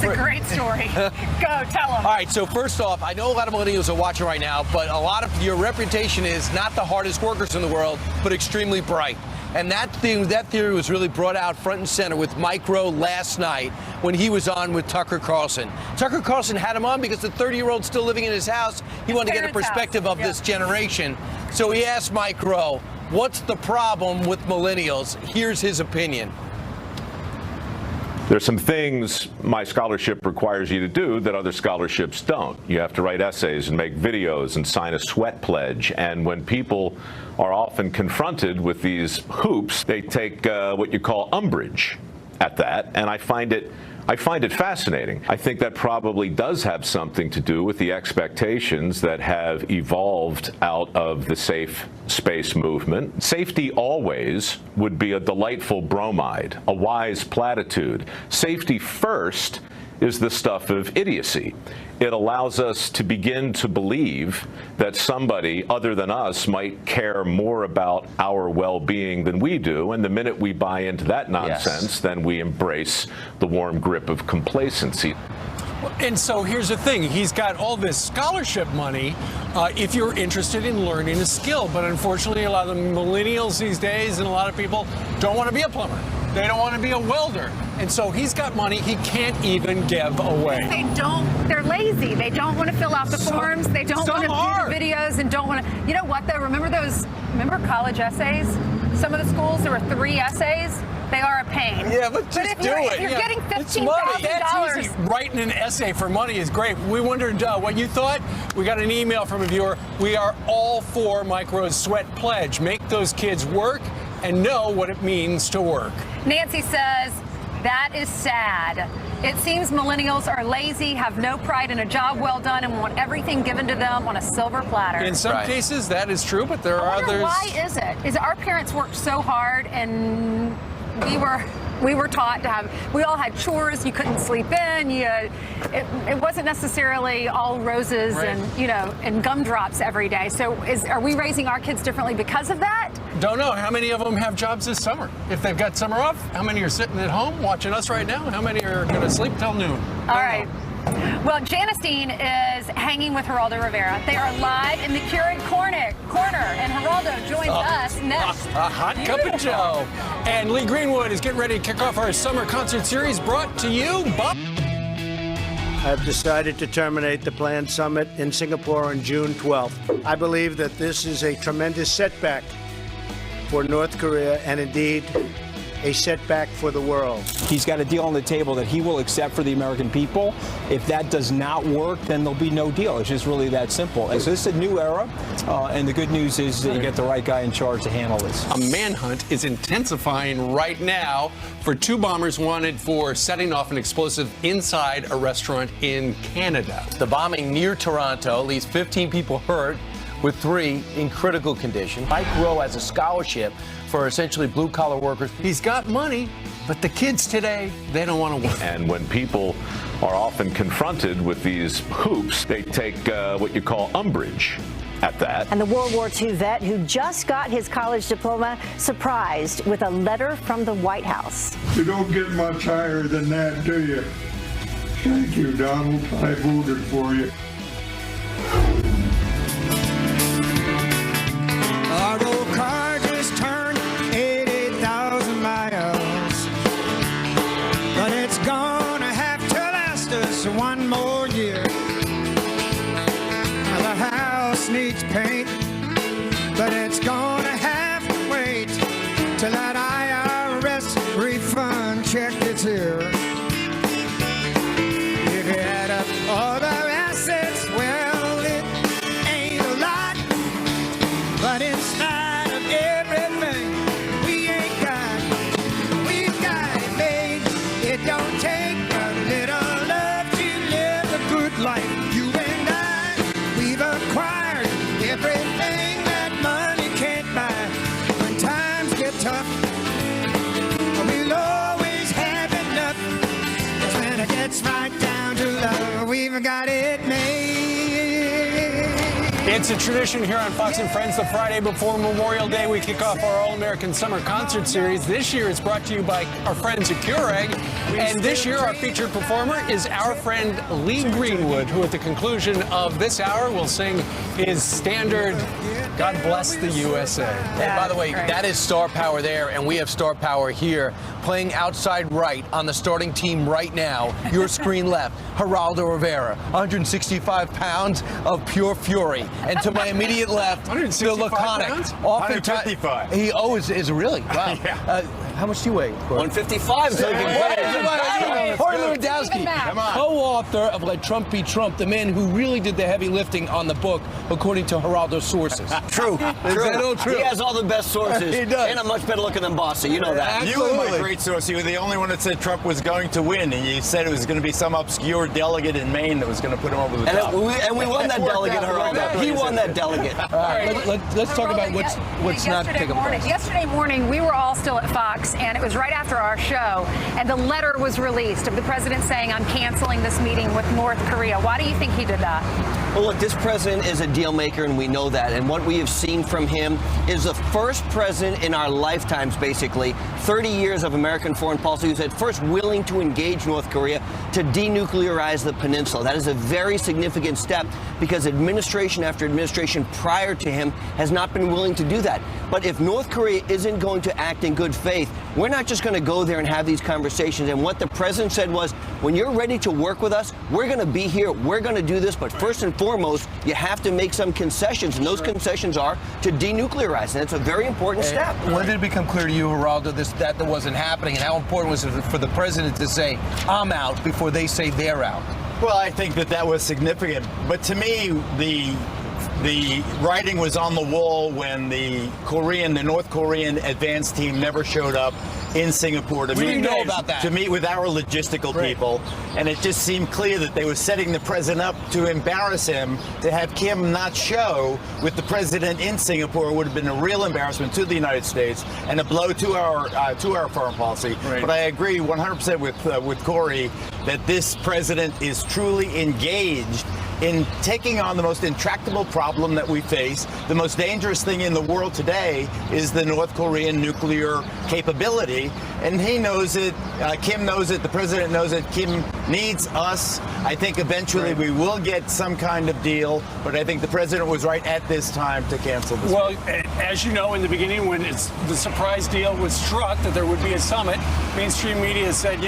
is a great story. Go, tell them. All right, so first off, I know a lot of millennials are watching right now, but a lot of your reputation is not the hardest workers in the world, but extremely bright. And that theory was really brought out front and center with Mike Rowe last night when he was on with Tucker Carlson. Tucker Carlson had him on because the 30-year-old still living in his house, he wanted to get a perspective of this generation. So he asked Mike Rowe, what's the problem with millennials? Here's his opinion. There's some things my scholarship requires you to do that other scholarships don't. You have to write essays and make videos and sign a sweat pledge. And when people are often confronted with these hoops, they take what you call umbrage at that. And I find it fascinating. I think that probably does have something to do with the expectations that have evolved out of the safe space movement. Safety always would be a delightful bromide, a wise platitude. Safety first is the stuff of idiocy. It allows us to begin to believe that somebody other than us might care more about our well-being than we do, and the minute we buy into that nonsense, then we embrace the warm grip of complacency. And so here's the thing, he's got all this scholarship money if you're interested in learning a skill, but unfortunately a lot of the millennials these days and a lot of people don't want to be a plumber. They don't want to be a welder. And so he's got money he can't even give away. They're lazy. They don't want to fill out the forms. They don't want to do the videos and don't want to. You know what though? Remember college essays? Some of the schools, there were 3 essays. They are a pain. Yeah, but just do it. If you're getting $15,000. That's easy. Writing an essay for money is great. We wondered what you thought. We got an email from a viewer. We are all for Mike Rowe's sweat pledge. Make those kids work and know what it means to work. Nancy says, that is sad. It seems millennials are lazy, have no pride in a job well done, and want everything given to them on a silver platter. In some cases, that is true, but there are others. Why is it? Is our parents worked so hard and we were taught to have, we all had chores, you couldn't sleep in, it wasn't necessarily all roses and gumdrops every day. So are we raising our kids differently because of that? Don't know. How many of them have jobs this summer? If they've got summer off, how many are sitting at home watching us right now? How many are going to sleep till noon? All right. Well, Janice Dean is hanging with Geraldo Rivera. They are live in the Keurig corner, and Geraldo joins us next. A hot cup of joe. And Lee Greenwood is getting ready to kick off our summer concert series brought to you by... I've decided to terminate the planned summit in Singapore on June 12th. I believe that this is a tremendous setback for North Korea and indeed a setback for the world. He's got a deal on the table that he will accept for the American people. If that does not work, then there'll be no deal. It's just really that simple. And so this is a new era, and the good news is that you get the right guy in charge to handle this. A manhunt is intensifying right now for 2 bombers wanted for setting off an explosive inside a restaurant in Canada. The bombing near Toronto, at least 15 people hurt, with 3 in critical condition. Mike Rowe has a scholarship for essentially blue-collar workers. He's got money, but the kids today, they don't want to work. And when people are often confronted with these hoops, they take what you call umbrage at that. And the World War II vet who just got his college diploma surprised with a letter from the White House. You don't get much higher than that, do you? Thank you, Donald. I voted for you. Our old car just turned 80,000 miles, but it's gonna have to last us 1 more year. The house needs paint, but it's gonna have to wait till that IRS refund check gets here. If you add up all the assets, well, it ain't a lot, but in spite of everything we ain't got, we've got it made. It don't take a little love to live a good life. You and I, we've acquired everything that money can't buy. When times get tough, we'll always have enough. 'Cause when it gets right down to love, we've got it made. It's a tradition here on Fox and Friends. The Friday before Memorial Day, we kick off our All-American Summer Concert Series. This year, it's brought to you by our friends at Keurig. And this year, our featured performer is our friend Lee Greenwood, who at the conclusion of this hour will sing his standard God Bless the USA. And by the way, that is star power there, and we have star power here. Playing outside right on the starting team right now, your screen left, Geraldo Rivera, 165 pounds of pure fury. And to my immediate left, the 165 laconic. pounds? 155. He always is really. Wow. Yeah. How much do you weigh? 155. So Corey Lewandowski, co-author of Let Trump Be Trump, the man who really did the heavy lifting on the book, according to Geraldo's sources. True. Is that all true? He has all the best sources. He does. And I'm much better looking than Bossy. You know that. Absolutely. You were my great source. You were the only one that said Trump was going to win, and you said it was going to be some obscure delegate in Maine that was going to put him over the top. And we won that delegate, Geraldo. He won that delegate. All right, let's talk about what's not taking place. Yesterday morning, we were all still at Fox, and it was right after our show, and the letter was released of the president saying, I'm canceling this meeting with North Korea. Why do you think he did that? Well, look, this president is a deal maker, and we know that. And what we have seen from him is the first president in our lifetimes, basically, 30 years of American foreign policy, who's at first willing to engage North Korea to denuclearize the peninsula. That is a very significant step because administration after administration prior to him has not been willing to do that. But if North Korea isn't going to act in good faith, we're not just going to go there and have these conversations. And what the president said was, when you're ready to work with us, we're going to be here. We're going to do this. But first and foremost, you have to make some concessions. And those concessions are to denuclearize. And it's a very important step. When did it become clear to you, Geraldo, that wasn't happening? And how important was it for the president to say, I'm out, before they say they're out? Well, I think that was significant. But to me, the writing was on the wall when the North Korean advance team never showed up in Singapore to meet with our logistical people. And it just seemed clear that they were setting the president up to embarrass him. To have Kim not show with the president in Singapore would have been a real embarrassment to the United States and a blow to our foreign policy. Right. But I agree 100% with Corey that this president is truly engaged in taking on the most intractable problem that we face. The most dangerous thing in the world today is the North Korean nuclear capability. And he knows it, Kim knows it, the president knows it, Kim needs us. I think eventually we will get some kind of deal, but I think the president was right at this time to cancel this. Well, as you know, in the beginning, when the surprise deal was struck that there would be a summit, mainstream media said,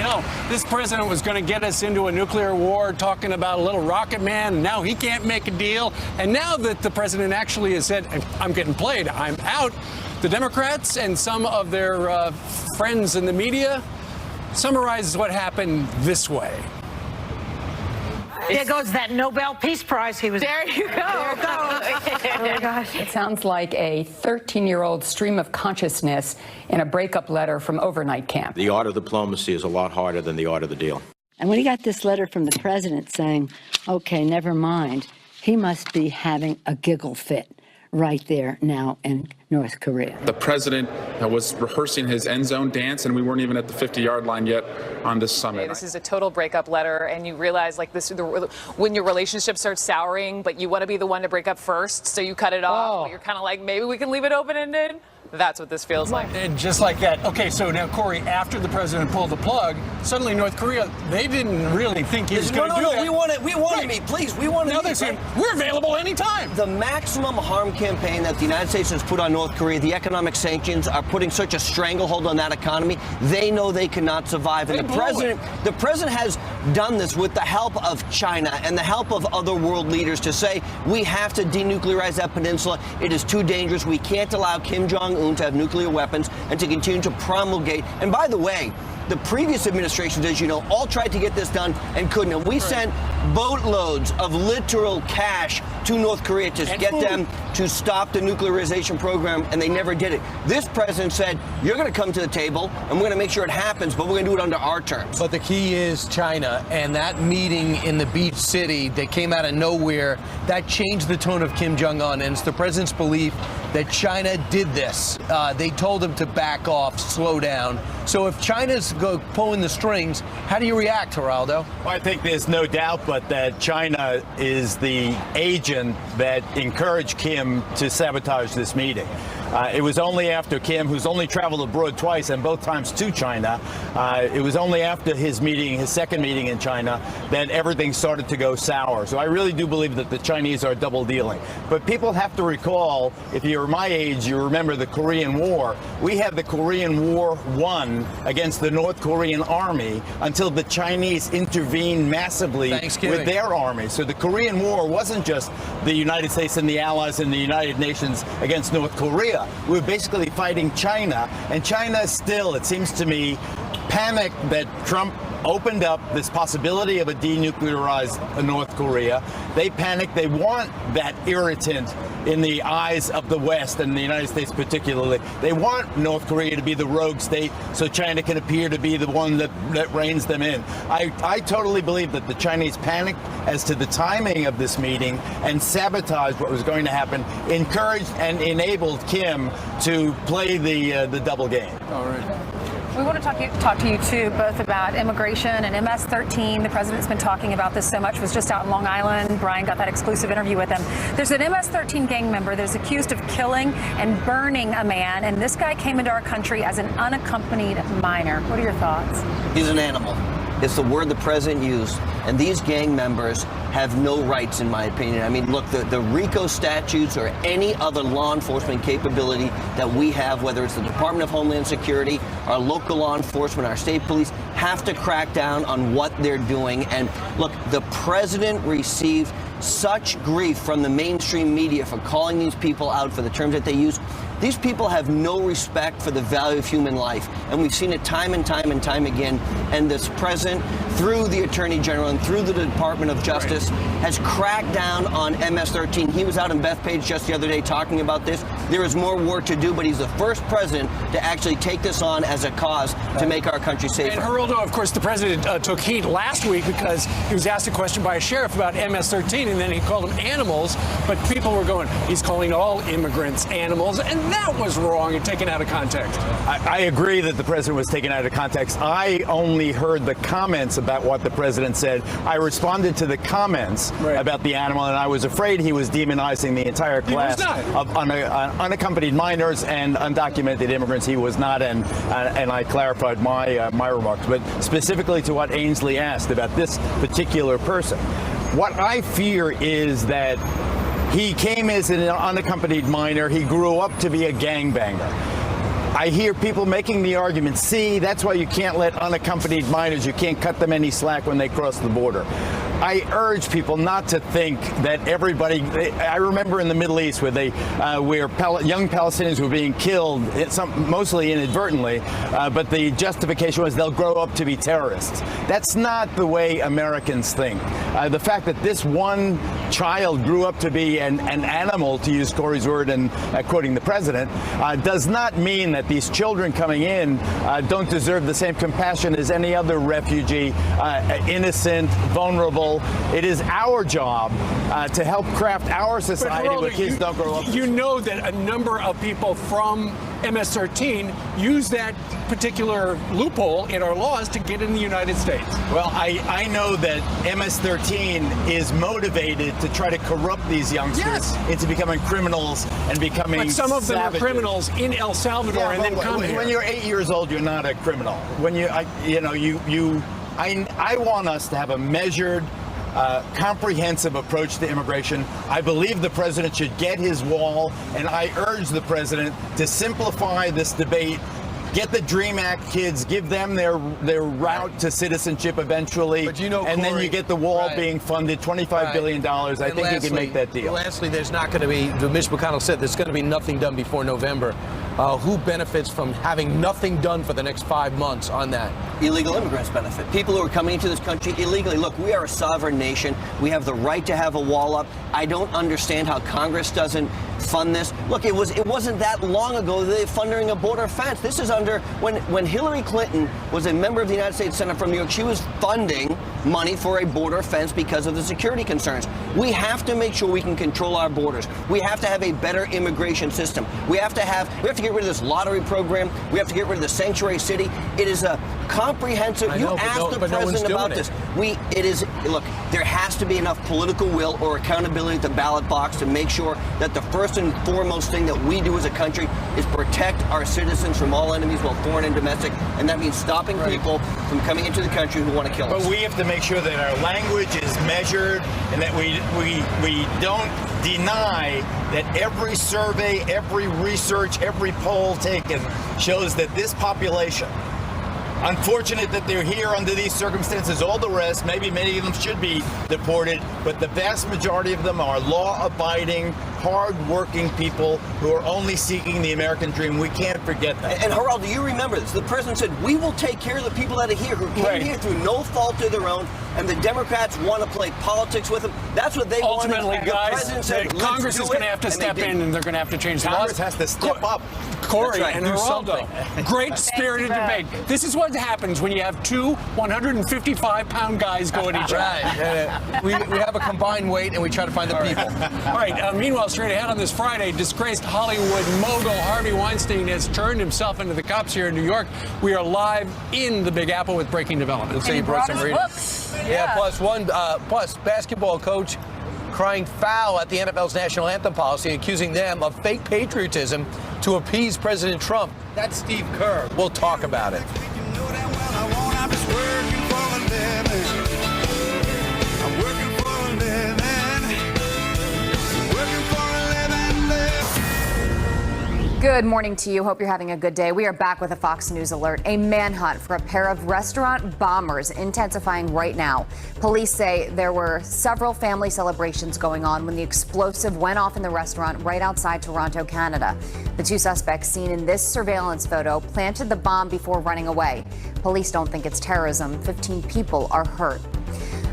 this president was going to get us into a nuclear war, talking about a little rocket man. Now he can't make a deal. And now that the president actually has said, I'm getting played, I'm out, the Democrats and some of their friends in the media summarizes what happened this way. There goes that Nobel Peace Prize. There you go. Oh, my gosh. It sounds like a 13-year-old stream of consciousness in a breakup letter from overnight camp. The art of diplomacy is a lot harder than the art of the deal. And when he got this letter from the president saying, okay, never mind, he must be having a giggle fit right there now in North Korea. The president was rehearsing his end zone dance, and we weren't even at the 50-yard line yet on this summit. This is a total breakup letter, and you realize when your relationship starts souring, but you want to be the one to break up first, so you cut it off. But you're kind of like, maybe we can leave it open-ended. That's what this feels like. And just like that. Okay, so now, Corey, after the president pulled the plug, suddenly North Korea, they didn't really think he was going to do that. We want to meet, please. We want to meet. Now they're saying, we're available anytime. The maximum harm campaign that the United States has put on North Korea, the economic sanctions are putting such a stranglehold on that economy. They know they cannot survive. And the president has done this with the help of China and the help of other world leaders to say, we have to denuclearize that peninsula. It is too dangerous. We can't allow Kim Jong-un to have nuclear weapons and to continue to promulgate. And by the way, the previous administrations, as you know, all tried to get this done and couldn't. And we sent boatloads of literal cash to North Korea to get them to stop the nuclearization program, and they never did it. This president said, you're going to come to the table, and we're going to make sure it happens, but we're going to do it under our terms. But the key is China, and that meeting in the beach city that came out of nowhere, that changed the tone of Kim Jong-un, and it's the president's belief that China did this. They told him to back off, slow down. So if China's pulling the strings, how do you react, Geraldo? Well, I think there's no doubt, but that China is the agent that encouraged Kim to sabotage this meeting. It was only after Kim, who's only traveled abroad twice, and both times to China, it was only after his meeting, his second meeting in China, that everything started to go sour. So I really do believe that the Chinese are double dealing. But people have to recall, if you're my age, you remember the Korean War. We had the Korean War won against the North Korean army until the Chinese intervened massively with their army. So the Korean War wasn't just the United States and the Allies and the United Nations against North Korea. We're basically fighting China, and China still, it seems to me, panicked that Trump opened up this possibility of a denuclearized North Korea. They panicked. They want that irritant in the eyes of the West and the United States particularly. They want North Korea to be the rogue state so China can appear to be the one that reins them in. I totally believe that the Chinese panicked as to the timing of this meeting and sabotaged what was going to happen, encouraged and enabled Kim to play the double game. All right. We want to talk to you, too, both about immigration and MS-13. The president's been talking about this so much. Was just out in Long Island. Brian got that exclusive interview with him. There's an MS-13 gang member that's accused of killing and burning a man, and this guy came into our country as an unaccompanied minor. What are your thoughts? He's an animal. It's the word the president used. And these gang members have no rights, in my opinion. I mean, look, the RICO statutes or any other law enforcement capability that we have, whether it's the Department of Homeland Security, our local law enforcement, our state police, have to crack down on what they're doing. And look, the president received such grief from the mainstream media for calling these people out for the terms that they use. These people have no respect for the value of human life, and we've seen it time and time and time again. And this president, through the Attorney General and through the Department of Justice, has cracked down on MS-13. He was out in Bethpage just the other day talking about this. There is more work to do, but he's the first president to actually take this on as a cause to make our country safer. And Geraldo, of course, the president took heat last week because he was asked a question by a sheriff about MS-13, and then he called them animals. But people were going, he's calling all immigrants animals, and that was wrong and taken out of context. I agree that the president was taken out of context. I only heard the comments about what the president said. I responded to the comments about the animal, and I was afraid he was demonizing the entire class of unaccompanied minors and undocumented immigrants. He was not, and I clarified my remarks. But specifically to what Ainsley asked about this particular person, what I fear is that he came as an unaccompanied minor. He grew up to be a gangbanger. I hear people making the argument, see, that's why you can't let unaccompanied minors, you can't cut them any slack when they cross the border. I urge people not to think that everybody. I remember in the Middle East where young Palestinians were being killed, mostly inadvertently, but the justification was they'll grow up to be terrorists. That's not the way Americans think. The fact that this one child grew up to be an animal, to use Corey's word and quoting the president, does not mean that these children coming in don't deserve the same compassion as any other refugee, innocent, vulnerable. It is our job to help craft our society where kids don't grow up. You know that a number of people from MS-13 use that particular loophole in our laws to get in the United States. Well, I know that MS-13 is motivated to try to corrupt these youngsters into becoming criminals and becoming But some of them savages. are criminals in El Salvador and then come here. When you're 8 years old, you're not a criminal. When I want us to have a measured, comprehensive approach to immigration. I believe the president should get his wall, and I urge the president to simplify this debate. Get the DREAM Act kids, give them their route to citizenship eventually, But you know, and then Corey, you get the wall being funded, $25 billion. I think you can make that deal. Lastly, there's not going to be, Mitch McConnell said, there's going to be nothing done before November. Who benefits from having nothing done for the next 5 months on that? Illegal immigrants benefit. People who are coming into this country illegally. Look, we are a sovereign nation. We have the right to have a wall up. I don't understand how Congress doesn't fund this. Look, it wasn't that long ago that they funding a border fence. This is under when Hillary Clinton was a member of the United States Senate from New York. She was funding money for a border fence because of the security concerns. We have to make sure we can control our borders. We have to have a better immigration system. We have to get rid of this lottery program. We have to get rid of the sanctuary city. It is a comprehensive. You asked the president about this. Look, there has to be enough political will or accountability at the ballot box to make sure that the first and foremost thing that we do as a country is protect our citizens from all enemies, both foreign and domestic, and that means stopping people from coming into the country who want to kill us. But we have to make sure that our language is measured and that we don't deny that every survey, every research, every poll taken shows that this population, unfortunate that they're here under these circumstances, all the rest, maybe many of them should be deported, but the vast majority of them are law-abiding, hard-working people who are only seeking the American dream. We can't forget that. And Geraldo, do you remember this? The president said, we will take care of the people that are here, who came here through no fault of their own, and the Democrats want to play politics with them. That's what they want. Ultimately, guys, Congress is going to have to step in, and they're going to have to change the laws. Congress has to step up. Corey Right, and do Geraldo, great spirited debate. This is what happens when you have two 155-pound guys go at each other. We have a combined weight, and we try to find the people. All right, meanwhile, straight ahead on this Friday, disgraced Hollywood mogul Harvey Weinstein has turned himself into the cops here in New York. We are live in the Big Apple with breaking developments. And he brought some books. Yeah, plus basketball coach crying foul at the NFL's national anthem policy, accusing them of fake patriotism to appease President Trump. That's Steve Kerr. We'll talk about it. Good morning to you. Hope you're having a good day. We are back with a Fox News alert. A manhunt for a pair of restaurant bombers intensifying right now. Police say there were several family celebrations going on when the explosive went off in the restaurant right outside Toronto, Canada. The two suspects seen in this surveillance photo planted the bomb before running away. Police don't think it's terrorism. 15 people are hurt.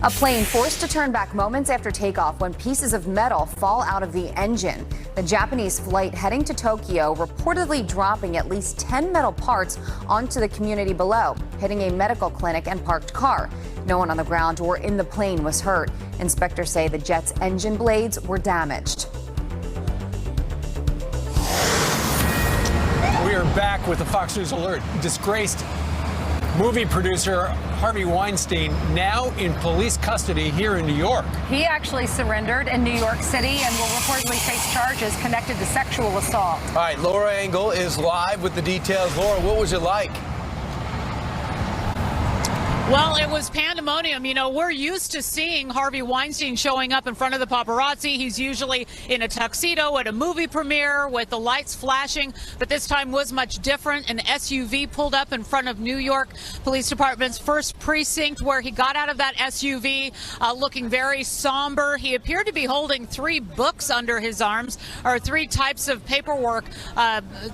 A plane forced to turn back moments after takeoff when pieces of metal fall out of the engine. The Japanese flight heading to Tokyo reportedly dropping at least 10 metal parts onto the community below, hitting a medical clinic and parked car. No one on the ground or in the plane was hurt. Inspectors say the jet's engine blades were damaged. We are back with a Fox News alert. Disgraced movie producer Harvey Weinstein now in police custody here in New York. He actually surrendered in New York City and will reportedly face charges connected to sexual assault. All right, Laura Engel is live with the details. Laura, what was it like? Well, it was pandemonium. You know, we're used to seeing Harvey Weinstein showing up in front of the paparazzi. He's usually in a tuxedo at a movie premiere with the lights flashing, but this time was much different. An SUV pulled up in front of New York Police Department's first precinct, where he got out of that SUV looking very somber. He appeared to be holding 3 books under his arms, or 3 types of paperwork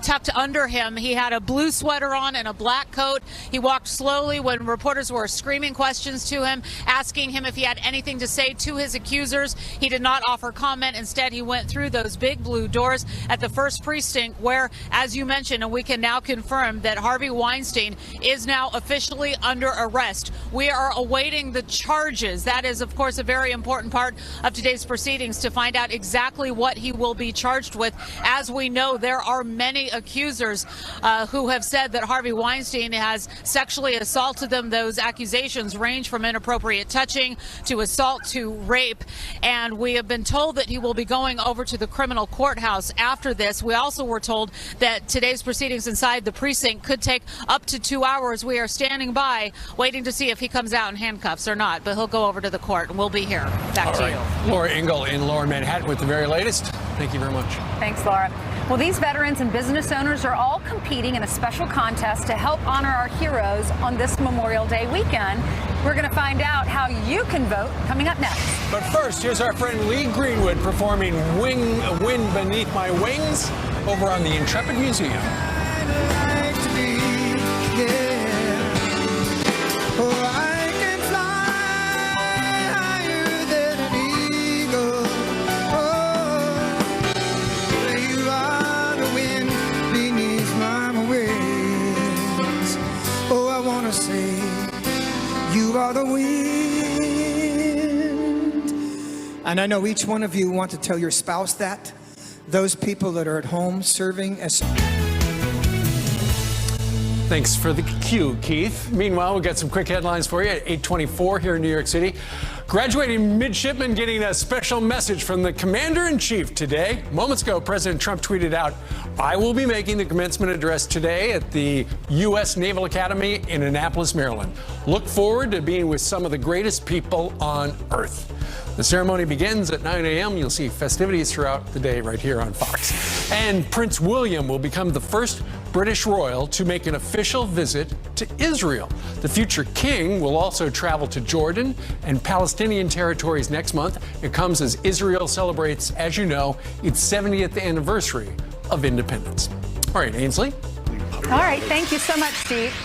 tucked under him. He had a blue sweater on and a black coat. He walked slowly when reporters were screaming questions to him, asking him if he had anything to say to his accusers. He did not offer comment. Instead, he went through those big blue doors at the first precinct where, as you mentioned, and we can now confirm that Harvey Weinstein is now officially under arrest. We are awaiting the charges. That is, of course, a very important part of today's proceedings, to find out exactly what he will be charged with. As we know, there are many accusers who have said that Harvey Weinstein has sexually assaulted them. Those accusations range from inappropriate touching to assault to rape, and we have been told that he will be going over to the criminal courthouse after this. We also were told that today's proceedings inside the precinct could take up to 2 hours. We are standing by waiting to see if he comes out in handcuffs or not, but he'll go over to the court and we'll be here. Back to you. Laura Engel in Lower Manhattan with the very latest. Thank you very much. Thanks, Laura. Well, these veterans and business owners are all competing in a special contest to help honor our heroes on this Memorial Day weekend. We're going to find out how you can vote coming up next. But first, here's our friend Lee Greenwood performing Wind Beneath My Wings over on the Intrepid Museum. say you are the wind. And I know each one of you want to tell your spouse that. Those people that are at home serving as... Thanks for the cue, Keith. Meanwhile, we've got some quick headlines for you at 8:24 here in New York City. Graduating midshipmen getting a special message from the Commander-in-Chief today. Moments ago, President Trump tweeted out, "I will be making the commencement address today at the U.S. Naval Academy in Annapolis, Maryland. Look forward to being with some of the greatest people on Earth." The ceremony begins at 9 a.m. You'll see festivities throughout the day right here on Fox. And Prince William will become the first British royal to make an official visit to Israel. The future king will also travel to Jordan and Palestinian territories next month. It comes as Israel celebrates, as you know, its 70th anniversary of independence. All right, Ainsley. All right, thank you so much, Steve.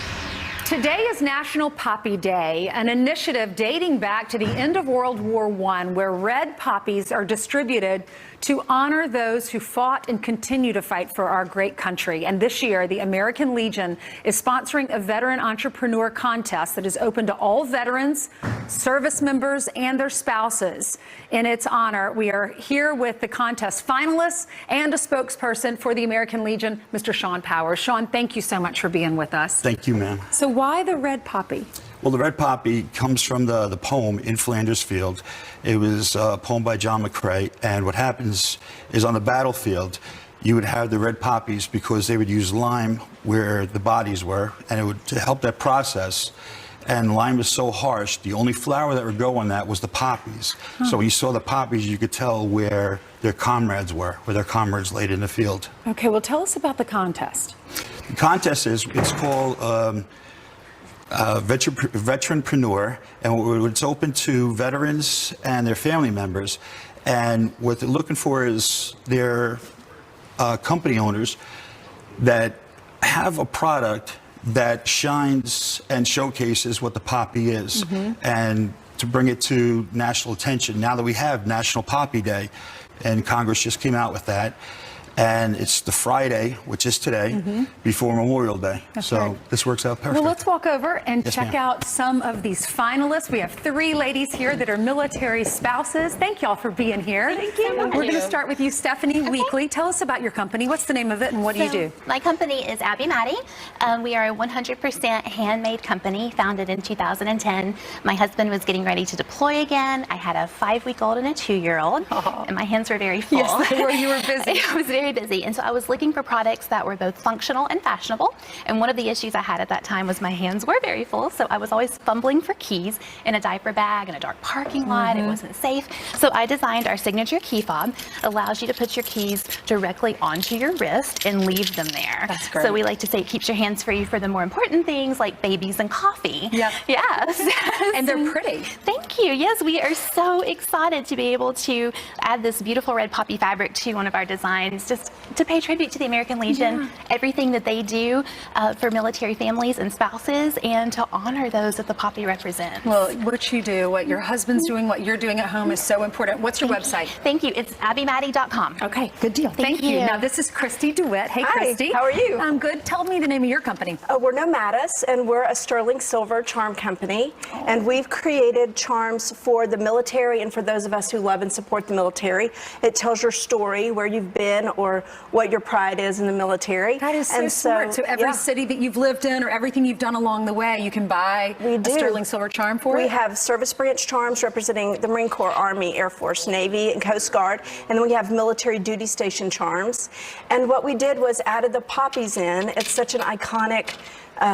Today is National Poppy Day, an initiative dating back to the end of World War I, where red poppies are distributed to honor those who fought and continue to fight for our great country. And this year, the American Legion is sponsoring a veteran entrepreneur contest that is open to all veterans, service members, and their spouses. In its honor, we are here with the contest finalists and a spokesperson for the American Legion, Mr. Sean Powers. Sean, thank you so much for being with us. Thank you, ma'am. So why the red poppy? Well, the red poppy comes from the poem In Flanders Field. It was a poem by John McCrae, and what happens is on the battlefield, you would have the red poppies because they would use lime where the bodies were, and it would to help that process. And lime was so harsh, the only flower that would go on that was the poppies. So when you saw the poppies, you could tell where their comrades were, where their comrades laid in the field. Okay, well, tell us about the contest. The contest it's called Veteranpreneur, and it's open to veterans and their family members. And what they're looking for is their company owners that have a product that shines and showcases what the poppy is, and to bring it to national attention. Now that we have National Poppy Day, and Congress just came out with that, and it's the Friday, which is today, before Memorial Day. That's so right. this works out perfect. Well, let's walk over and Yes, check ma'am. out some of these finalists. We have 3 ladies here that are military spouses. Thank y'all for being here. Thank you. We're going to start with you, Stephanie Weekly. Tell us about your company. What's the name of it and what do you do? My company is Abby Maddie. We are a 100% handmade company founded in 2010. My husband was getting ready to deploy again. I had a 5-week-old and a 2-year-old, and my hands were very full. Yes, they were. You were busy. I was very busy, and so I was looking for products that were both functional and fashionable. And one of the issues I had at that time was my hands were very full, so I was always fumbling for keys in a diaper bag in a dark parking lot. It wasn't safe. So I designed our signature key fob. It allows you to put your keys directly onto your wrist and leave them there. That's great. So we like to say it keeps your hands free for the more important things like babies and coffee. Yep. Yes. And they're pretty. Thank you. Yes, we are so excited to be able to add this beautiful red poppy fabric to one of our designs, just to pay tribute to the American Legion, everything that they do for military families and spouses, and to honor those that the poppy represents. Well, what you do, what your husband's doing, what you're doing at home is so important. What's your website? Thank you. It's abbymaddie.com. Okay, good deal. Thank you. Now, this is Christy DeWitt. Hey, Hi, Christy. how are you? I'm good. Tell me the name of your company. We're Nomadis, and we're a sterling silver charm company, and we've created charms for the military and for those of us who love and support the military. It tells your story, where you've been, or what your pride is in the military. That is so and smart. So every city that you've lived in or everything you've done along the way, you can buy a sterling silver charm for We it? have service branch charms representing the Marine Corps, Army, Air Force, Navy, and Coast Guard. And then we have military duty station charms. And what we did was added the poppies in. It's such an iconic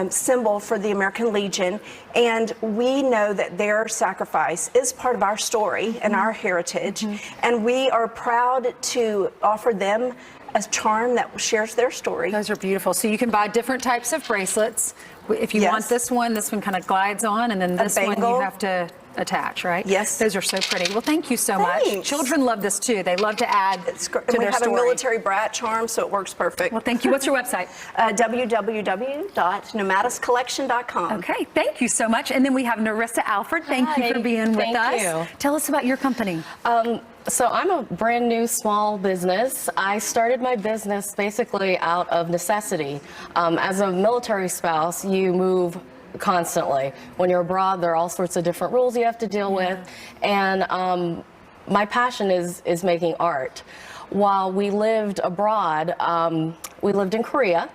symbol for the American Legion, and we know that their sacrifice is part of our story and our heritage, and we are proud to offer them a charm that shares their story. Those are beautiful. So you can buy different types of bracelets. If you want this one kind of glides on, and then this one you bangle. have to attach, right? Yes. Those are so pretty. Well, thank you so much. Thanks. Children love this too. They love to add to And we their have story. a military brat charm, so it works perfect. Well, thank you. What's your website? www.nomadiscollection.com. Okay, thank you so much. And then we have Narissa Alford. Thank you for being with Thank us. you. Tell us about your company. So I'm a brand new small business. I started my business basically out of necessity. As a military spouse, you move constantly. When you're abroad, there are all sorts of different rules you have to deal with. And my passion is making art. While we lived abroad, we lived in Korea,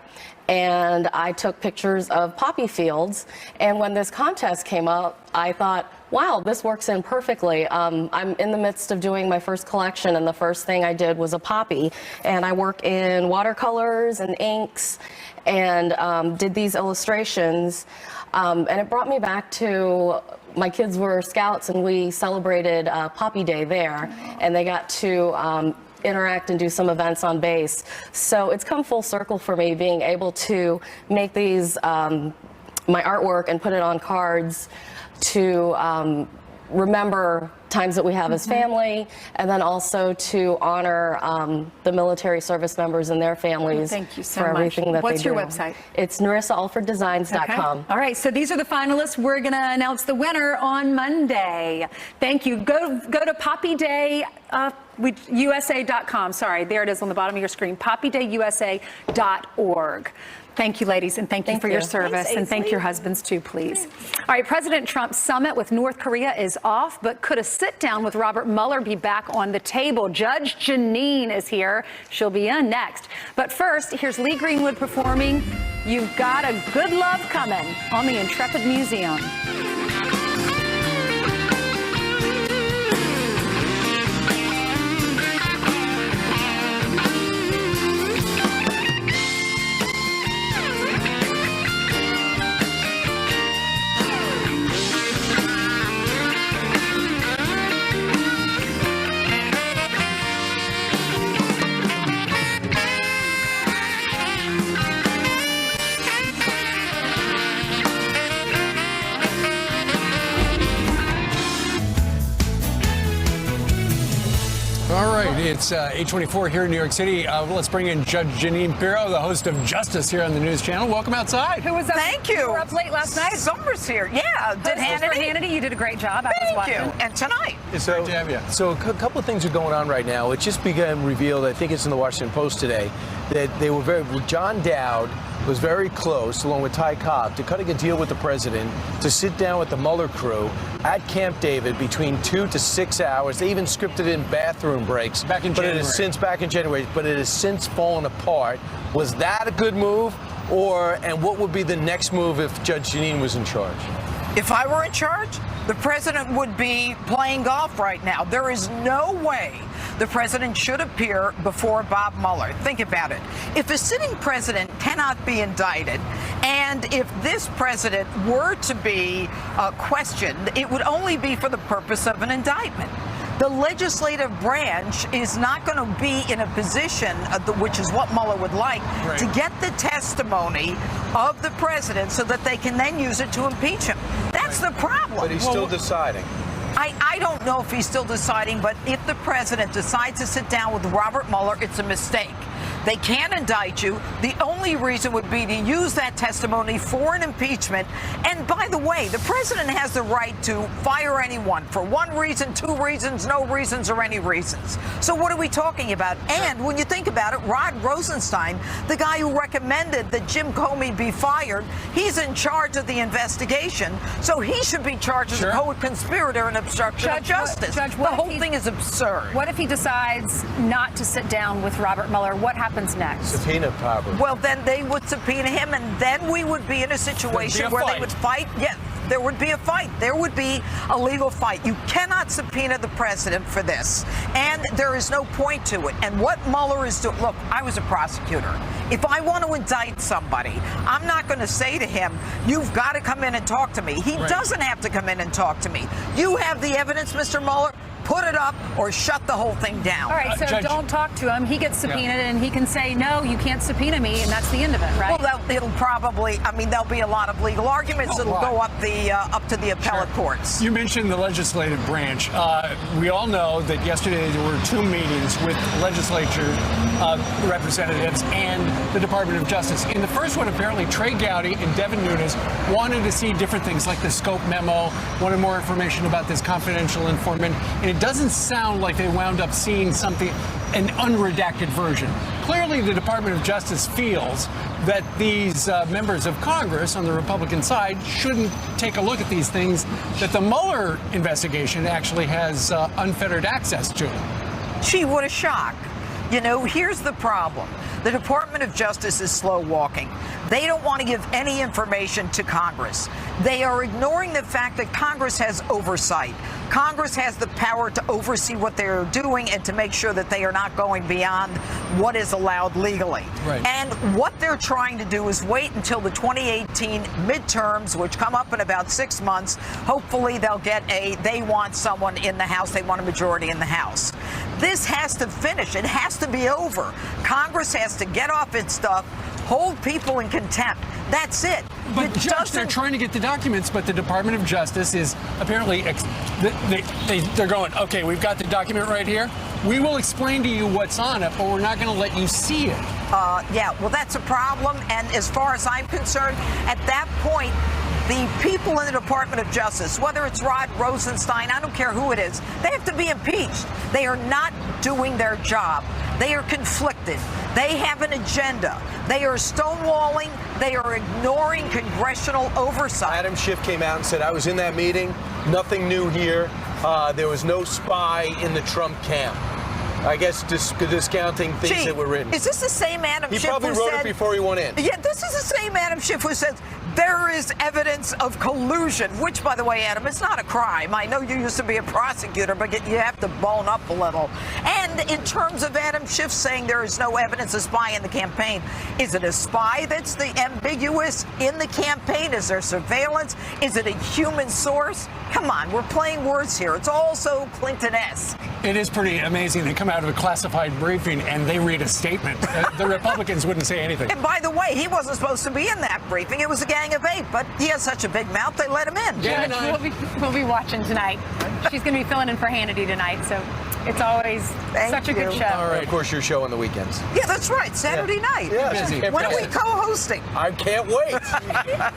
and I took pictures of poppy fields. And when this contest came up, I thought, wow, this works in perfectly. I'm in the midst of doing my first collection, and the first thing I did was a poppy. And I work in watercolors and inks and did these illustrations. And it brought me back to, my kids were scouts, and we celebrated Poppy Day there, and they got to interact and do some events on base. So it's come full circle for me, being able to make these, my artwork, and put it on cards to remember times that we have as family, and then also to honor the military service members and their families Thank you so for everything much. that What's they do. your website? It's NarissaAlfredDesigns.com. Okay. All right, so these are the finalists. We're going to announce the winner on Monday. Thank you. Go to Poppy Day. USA.com. Sorry, there it is on the bottom of your screen. PoppyDayUSA.org. Thank you, ladies, and thank you for your service. And thank your husbands, too, please. All right, President Trump's summit with North Korea is off, but could a sit-down with Robert Mueller be back on the table? Judge Janine is here. She'll be in next. But first, here's Lee Greenwood performing You've Got a Good Love Coming on the Intrepid Museum. All right, it's 8:24 here in New York City. Let's bring in Judge Janine Pirro, the host of Justice here on the News Channel. Welcome outside. Who was up? Thank you. You were up late last night. Summer's here. Yeah, did Hannity. You did a great job. I was watching. Thank you. And tonight. It's great to have you. So a couple of things are going on right now. It just began revealed, I think it's in the Washington Post today, that they were John Dowd was very close, along with Ty Cobb, to cutting a deal with the president to sit down with the Mueller crew at Camp David between 2 to 6 hours. They even scripted in bathroom breaks. Back in January. Back in January, but it has since fallen apart. Was that a good move? And what would be the next move if Judge Janine was in charge? If I were in charge, the president would be playing golf right now. There is no way the president should appear before Bob Mueller. Think about it. If a sitting president cannot be indicted, and if this president were to be questioned, it would only be for the purpose of an indictment. The legislative branch is not going to be in a position, which is what Mueller would like, to get the testimony of the president so that they can then use it to impeach him. That's the problem. But he's still deciding. I don't know if he's still deciding, but if the president decides to sit down with Robert Mueller, it's a mistake. They can't indict you. The only reason would be to use that testimony for an impeachment. And by the way, the president has the right to fire anyone for one reason, two reasons, no reasons, or any reasons. So what are we talking about? And when you think about it, Rod Rosenstein, the guy who recommended that Jim Comey be fired, he's in charge of the investigation. So he should be charged as a co-conspirator and obstruction of justice. Judge, the whole thing is absurd. What if he decides not to sit down with Robert Mueller? What happens next? Subpoena power. Well, then they would subpoena him, and then we would be in a situation where they would fight. Yeah, there would be a fight. There would be a legal fight. You cannot subpoena the president for this, and there is no point to it. And what Mueller is doing, look, I was a prosecutor. If I want to indict somebody, I'm not going to say to him, you've got to come in and talk to me. He doesn't have to come in and talk to me. You have the evidence, Mr. Mueller. Put it up or shut the whole thing down. All right, so don't talk to him. He gets subpoenaed and he can say, no, you can't subpoena me, and that's the end of it, right? Well, it'll probably, there'll be a lot of legal arguments that'll go up to the appellate courts. You mentioned the legislative branch. We all know that yesterday there were two meetings with legislature representatives and the Department of Justice. In the first one, apparently, Trey Gowdy and Devin Nunes wanted to see different things like the scope memo, wanted more information about this confidential informant, and it doesn't sound like they wound up seeing something an unredacted version. Clearly, the Department of Justice feels that these members of Congress on the Republican side shouldn't take a look at these things that the Mueller investigation actually has unfettered access to. Gee, what a shock. You know, here's the problem. The Department of Justice is slow walking. They don't want to give any information to Congress. They are ignoring the fact that Congress has oversight. Congress has the power to oversee what they're doing and to make sure that they are not going beyond what is allowed legally. Right. And what they're trying to do is wait until the 2018 midterms, which come up in about 6 months. Hopefully they want someone in the House. They want a majority in the House. This has to finish. It has to be over. Congress has to get off its stuff, hold people in contempt. That's it. But Judge, they're trying to get the documents, but the Department of Justice is apparently, they're going, okay, we've got the document right here. We will explain to you what's on it, but we're not going to let you see it. Yeah, well, that's a problem. And as far as I'm concerned, at that point, the people in the Department of Justice, whether it's Rod Rosenstein, I don't care who it is, they have to be impeached. They are not doing their job. They are conflicted. They have an agenda. They are stonewalling. They are ignoring congressional oversight. Adam Schiff came out and said, I was in that meeting. Nothing new here. There was no spy in the Trump camp. I guess discounting things that were written. Is this the same Adam Schiff He probably who wrote said, it before he went in. Yeah, this is the same Adam Schiff who says there is evidence of collusion, which, by the way, Adam, it's not a crime. I know you used to be a prosecutor, but you have to bone up a little. And in terms of Adam Schiff saying there is no evidence of spy in the campaign, is it a spy that's the ambiguous in the campaign? Is there surveillance? Is it a human source? Come on, we're playing words here. It's also Clinton-esque. It is pretty amazing. They come out of a classified briefing and they read a statement. The Republicans wouldn't say anything. And by the way, he wasn't supposed to be in that briefing. It was a gang of 8, but he has such a big mouth, they let him in. Yeah, we'll be watching tonight. She's going to be filling in for Hannity tonight, so it's always such a good show. All right. Of course, your show on the weekends. Yeah, that's right. Saturday night. Yeah, when are we co-hosting? I can't wait.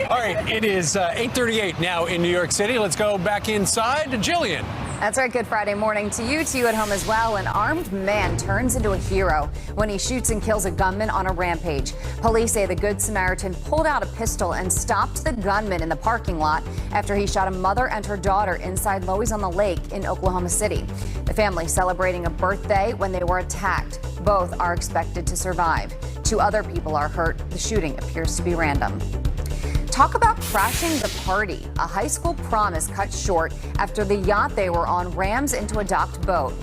All right, it is 8:38 now in New York City. Let's go back inside to Jillian. That's right. Good Friday morning to you at home as well. An armed man turns into a hero when he shoots and kills a gunman on a rampage. Police say the Good Samaritan pulled out a pistol and stopped the gunman in the parking lot after he shot a mother and her daughter inside Loews on the Lake in Oklahoma City. The family celebrating a birthday when they were attacked. Both are expected to survive. 2 other people are hurt. The shooting appears to be random. Talk about crashing the party. A high school prom is cut short after the yacht they were on rams into a docked boat.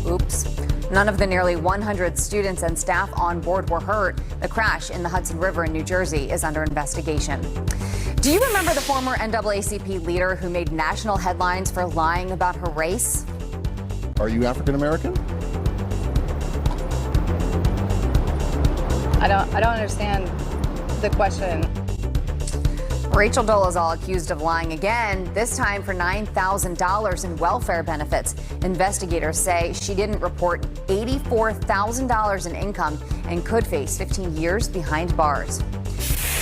Oops. None of the nearly 100 students and staff on board were hurt. The crash in the Hudson River in New Jersey is under investigation. Do you remember the former NAACP leader who made national headlines for lying about her race? Are you African American? I don't understand the question. Rachel Dolezal accused of lying again, this time for $9,000 in welfare benefits. Investigators say she didn't report $84,000 in income and could face 15 years behind bars.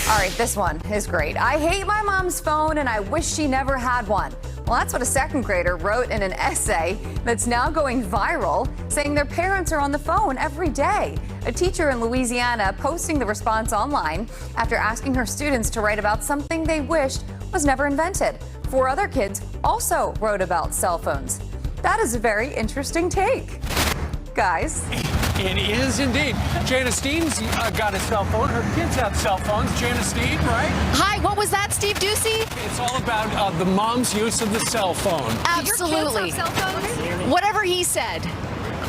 All right, this one is great. I hate my mom's phone and I wish she never had one. Well, that's what a second grader wrote in an essay that's now going viral, saying their parents are on the phone every day. A teacher in Louisiana posting the response online after asking her students to write about something they wished was never invented. 4 other kids also wrote about cell phones. That is a very interesting take, guys. It is indeed. Janice Steen's got a cell phone. Her kids have cell phones. Janice Steen, right? Hi, what was that, Steve Ducey? It's all about the mom's use of the cell phone. Absolutely. Your kids have cell phones? Whatever he said.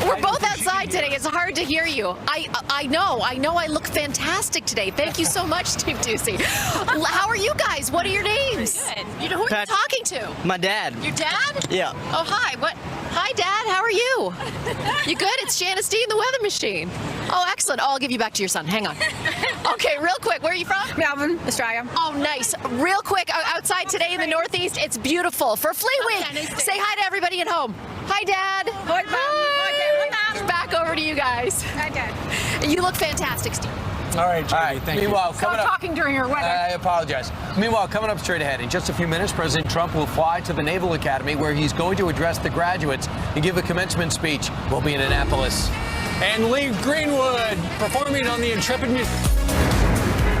We're both outside today. It's hard to hear you. I know I look fantastic today. Thank you so much, Steve Ducey. How are you guys? What are your names? Good. You know who you're talking to? My dad. Your dad? Yeah. Oh, hi. What? Hi, Dad. How are you? You good? It's Janice Dean, the weather machine. Oh, excellent. Oh, I'll give you back to your son. Hang on. Okay, real quick. Where are you from? Melbourne, Australia. Oh, nice. Real quick, outside today in the Northeast, it's beautiful. For Flea Week, say hi to everybody at home. Hi, Dad. Hi, Mom. Hi, Dad. Back over to you guys. Hi, Dad. You look fantastic, Steve. All right, Jamie, thank you. Meanwhile, Stop talking during your weather. I apologize. Meanwhile, coming up straight ahead, in just a few minutes, President Trump will fly to the Naval Academy where he's going to address the graduates and give a commencement speech. We'll be in Annapolis. And Lee Greenwood performing on the Intrepid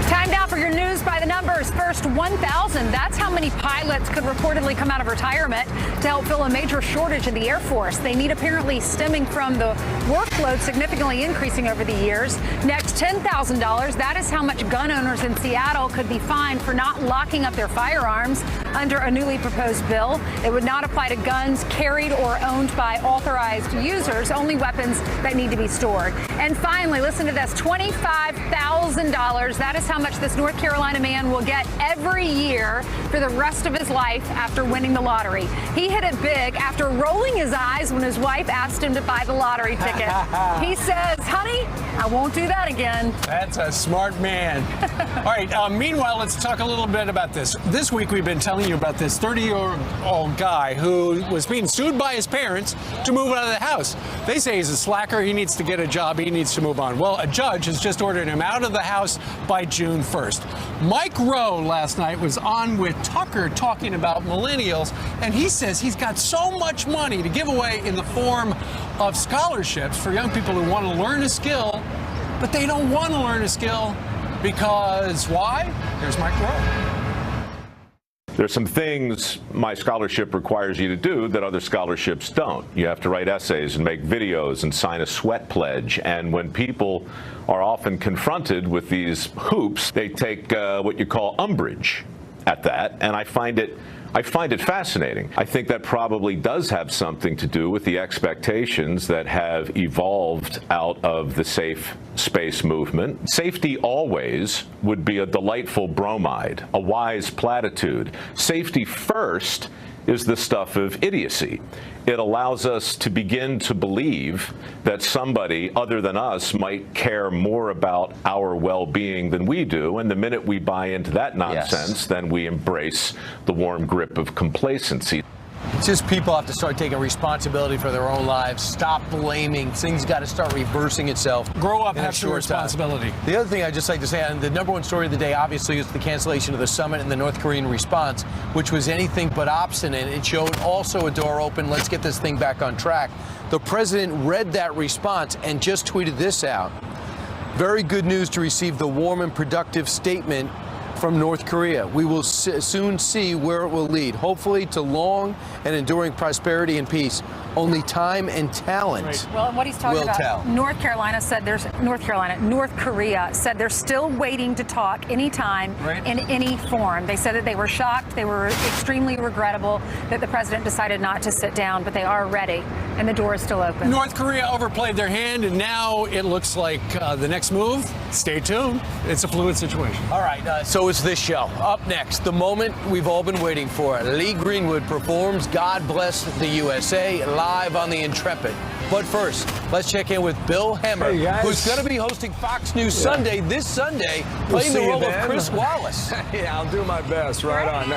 Time now for your news by the numbers. First, 1,000. That's how many pilots could reportedly come out of retirement to help fill a major shortage in the Air Force. They need apparently stemming from the workload significantly increasing over the years. Next, $10,000. That is how much gun owners in Seattle could be fined for not locking up their firearms under a newly proposed bill. It would not apply to guns carried or owned by authorized users, only weapons that need to be stored. And finally, listen to this, $25,000. That is how much this North Carolina man will get every year for the rest of his life after winning the lottery. He hit it big after rolling his eyes when his wife asked him to buy the lottery ticket. He says, honey, I won't do that again. That's a smart man. All right, meanwhile, let's talk a little bit about this. This week, we've been telling you about this 30-year-old guy who was being sued by his parents to move out of the house. They say he's a slacker. He needs to get a job. He needs to move on. Well, a judge has just ordered him out of the house by June 1st. Mike Rowe last night was on with Tucker talking about millennials, and he says he's got so much money to give away in the form of scholarships for young people who want to learn a skill, but they don't want to learn a skill because why? Here's Mike Rowe. There's some things my scholarship requires you to do that other scholarships don't. You have to write essays and make videos and sign a sweat pledge. And when people are often confronted with these hoops, they take what you call umbrage at that. And I find it fascinating. I think that probably does have something to do with the expectations that have evolved out of the safe space movement. Safety always would be a delightful bromide, a wise platitude. Safety first is the stuff of idiocy. It allows us to begin to believe that somebody other than us might care more about our well-being than we do, and the minute we buy into that nonsense, then we embrace the warm grip of complacency. It's just people have to start taking responsibility for their own lives. Stop blaming. Things got to start reversing itself. Grow up, have some responsibility. The other thing I'd just like to say, and the number one story of the day, obviously, is the cancellation of the summit and the North Korean response, which was anything but obstinate. It showed also a door open. Let's get this thing back on track. The president read that response and just tweeted this out. Very good news to receive the warm and productive statement from North Korea. We will soon see where it will lead, hopefully to long and enduring prosperity and peace. Only time and talent Well, and what he's talking will about, tell. North Korea said they're still waiting to talk anytime in any form. They said that they were shocked, they were extremely regrettable that the president decided not to sit down, but they are ready, and the door is still open. North Korea overplayed their hand, and now it looks like the next move. Stay tuned. It's a fluid situation. All right, so it's this show. Up next, the moment we've all been waiting for. Lee Greenwood performs God Bless the USA live on the Intrepid. But first, let's check in with Bill Hemmer, who's going to be hosting Fox News Sunday this Sunday, playing the role of Chris Wallace. Yeah, I'll do my best. Right on.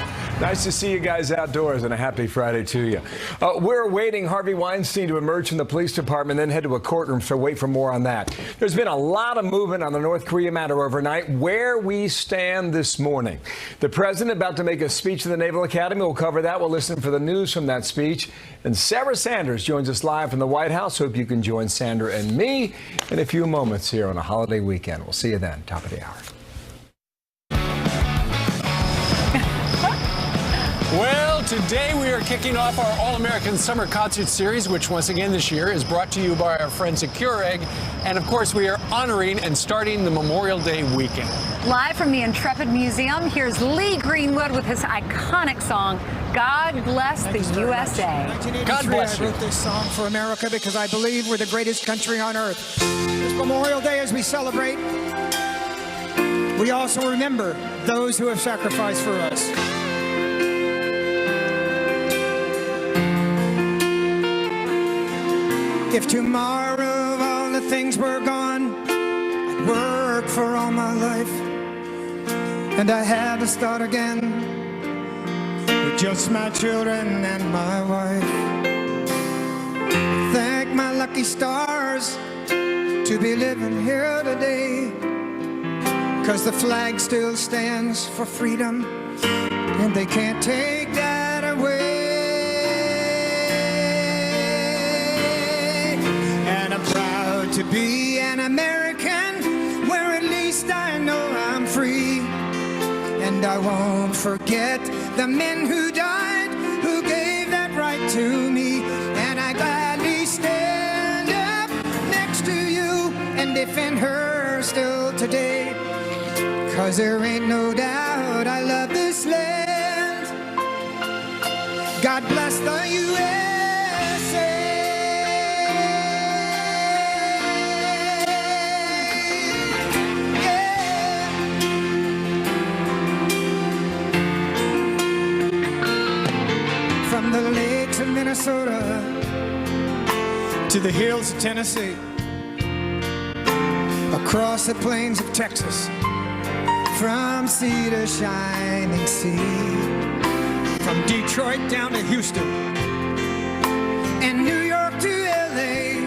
Nice to see you guys outdoors, and a happy Friday to you. We're awaiting Harvey Weinstein to emerge from the police department, then head to a courtroom, so wait for more on that. There's been a lot of movement on the North Korea matter overnight. Where we stand this morning. The president about to make a speech to the Naval Academy. We'll cover that. We'll listen for the news from that speech. And Sarah Sanders joins us live from the White House. Hope you can join Sandra and me in a few moments here on a holiday weekend. We'll see you then. Top of the hour. Well, today we are kicking off our All-American Summer Concert Series, which once again this year is brought to you by our friends at Keurig. And of course, we are honoring and starting the Memorial Day weekend. Live from the Intrepid Museum, here's Lee Greenwood with his iconic song, God Bless the USA. God bless you. I wrote this song for America because I believe we're the greatest country on earth. This Memorial Day, as we celebrate, we also remember those who have sacrificed for us. If tomorrow all the things were gone, I'd work for all my life, and I had to start again with just my children and my wife. Thank my lucky stars to be living here today, 'cause the flag still stands for freedom, and they can't take that away. And I'm proud to be an American, where at least I know I'm free. And I won't forget the men who died, who gave that right to me. And I gladly stand up next to you and defend her still today. 'Cause there ain't no doubt I love this land. God bless the USA. Yeah. From the lakes of Minnesota to the hills of Tennessee, across the plains of Texas, from sea to shining sea, from Detroit down to Houston, and New York to LA,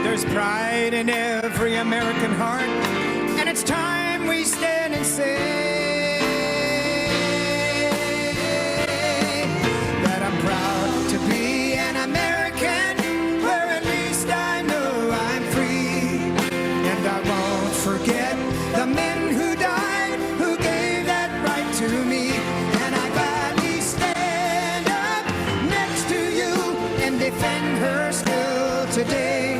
there's pride in every American heart, and it's time we stand and say that I'm proud to be an American, where at least I know I'm free, and I won't forget the men who died, who gave that right to me. And I gladly stand up next to you and defend her still today.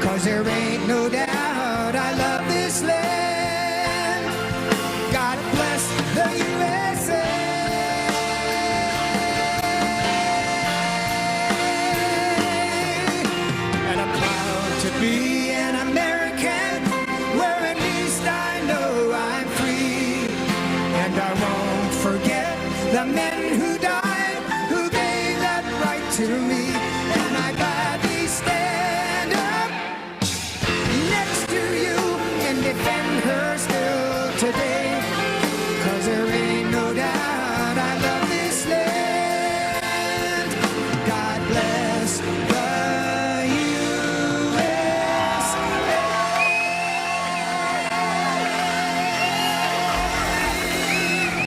'Cause there ain't no doubt I love this land. God bless the USA. And I'm proud to be an American, where at least I know I'm free. And I won't forget the men who died, who gave that right to me. And I gladly stand up next to you and defend her still today. 'Cause there